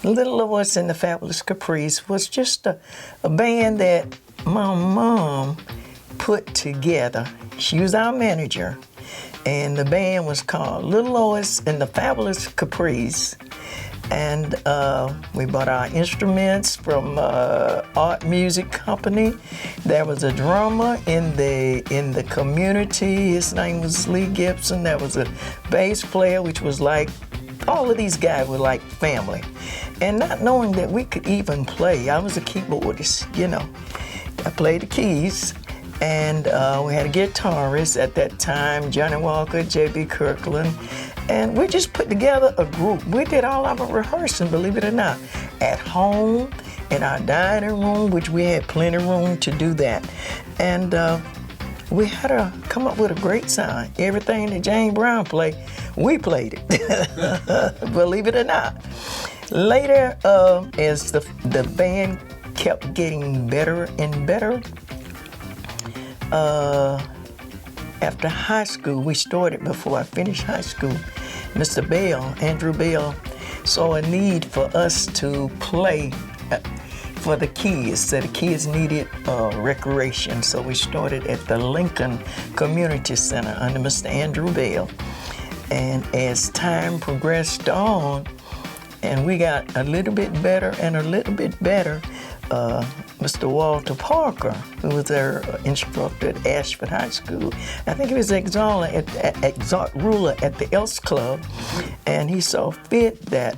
Little Lois and the Fabulous Caprees was just a band that my mom put together. She was our manager, and the band was called Little Lois and the Fabulous Caprees. And we bought our instruments from Art Music Company. There was a drummer in the community. His name was Lee Gibson. There was a bass player, which was like, all of these guys were like family. And not knowing that we could even play, I was a keyboardist, you know. I played the keys, and we had a guitarist at that time, Johnny Walker, J.B. Kirkland, and we just put together a group. We did all of our rehearsing, believe it or not, at home, in our dining room, which we had plenty of room to do that. And we had to come up with a great sound. Everything that James Brown played, we played it, believe it or not. Later, as the band kept getting better and better, after high school, we started before I finished high school. Mr. Bell, Andrew Bell, saw a need for us to play for the kids. So the kids needed recreation, so we started at the Lincoln Community Center under Mr. Andrew Bell. And as time progressed on, and we got a little bit better and a little bit better, Mr. Walter Parker, who was our instructor at Ashford High School. I think he was exalt ruler at the Elks Club, and he saw fit that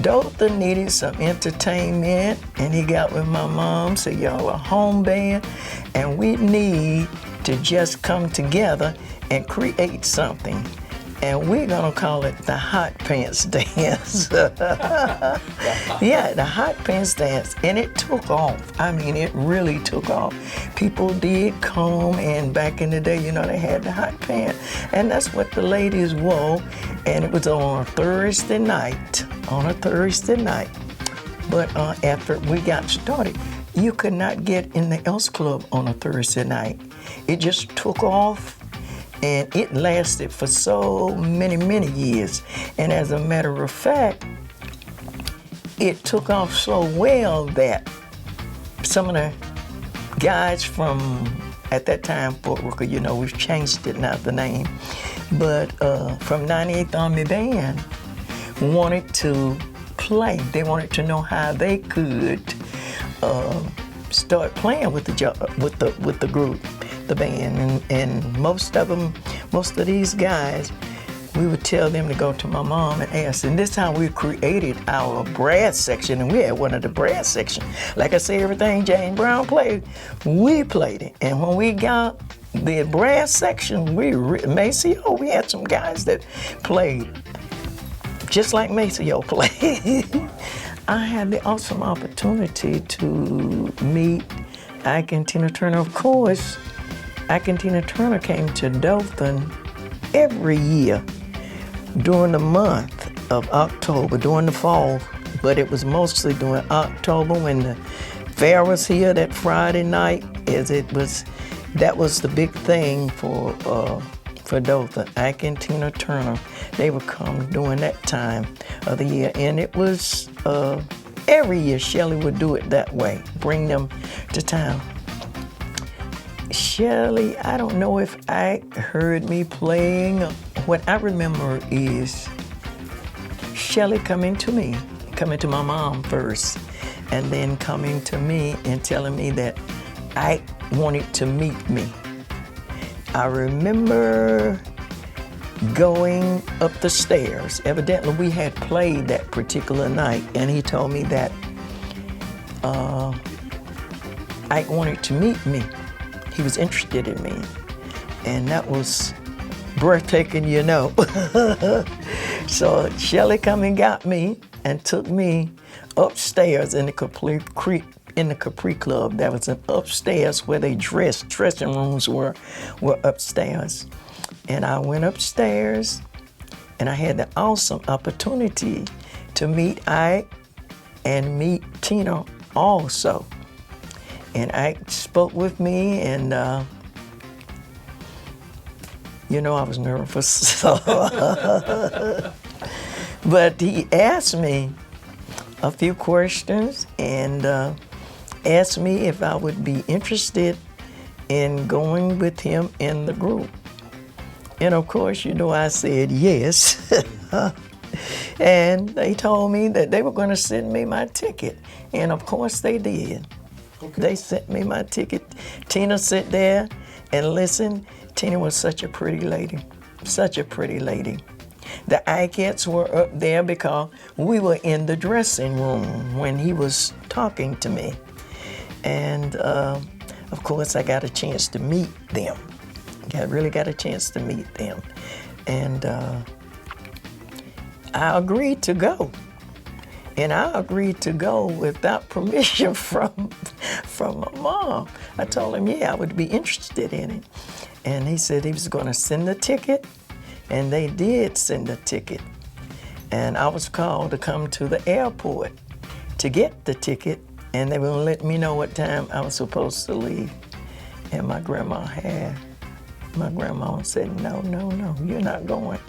Dothan needed some entertainment, and he got with my mom, said, y'all a home band, and we need to just come together and create something. And we're gonna call it the Hot Pants Dance. Yeah, the Hot Pants Dance. And it took off. I mean, it really took off. People did come, and back in the day, you know, they had the hot pants. And that's what the ladies wore. And it was on a Thursday night. But after we got started, you could not get in the Elks Club on a Thursday night. It just took off. And it lasted for so many, many years. And as a matter of fact, it took off so well that some of the guys from, at that time, Fort Worker, you know, we've changed it now, the name, but from 98th Army Band wanted to play. They wanted to know how they could start playing with the group, the band, and most of these guys, we would tell them to go to my mom and ask. And this is how we created our brass section, and we had one of the brass sections. Like I say, everything James Brown played, we played it. And when we got the brass section, Maceo, we had some guys that played just like Maceo played. I had the awesome opportunity to meet Ike and Tina Turner. Of course, Ike and Tina Turner came to Dothan every year during the month of October, during the fall, but it was mostly during October when the fair was here that Friday night, that was the big thing for Dothan. Ike and Tina Turner, they would come during that time of the year, and it was every year Shelley would do it that way, bring them to town. Shelley, I don't know if Ike heard me playing. What I remember is Shelley coming to my mom first, and then coming to me and telling me that Ike wanted to meet me. I remember going up the stairs. Evidently, we had played that particular night, and he told me that Ike wanted to meet me. He was interested in me, and that was breathtaking, you know. So Shelley come and got me and took me upstairs in the Capri Club. That was an upstairs where they dressing rooms were upstairs. And I went upstairs, And I had the awesome opportunity to meet Ike and meet Tina also. And Ike spoke with me, and I was nervous. But he asked me a few questions and asked me if I would be interested in going with him in the group. And of course, I said yes. And they told me that they were going to send me my ticket. And of course they did. Okay. They sent me my ticket. Tina sat there and listened. Tina was such a pretty lady, such a pretty lady. The Ikettes were up there because we were in the dressing room when he was talking to me. And of course, I got a chance to meet them. I really got a chance to meet them. And I agreed to go. And I agreed to go without permission from my mom. I told him, yeah, I would be interested in it. And he said he was going to send the ticket, and they did send a ticket. And I was called to come to the airport to get the ticket, and they were going to let me know what time I was supposed to leave. And my grandma said, no, you're not going.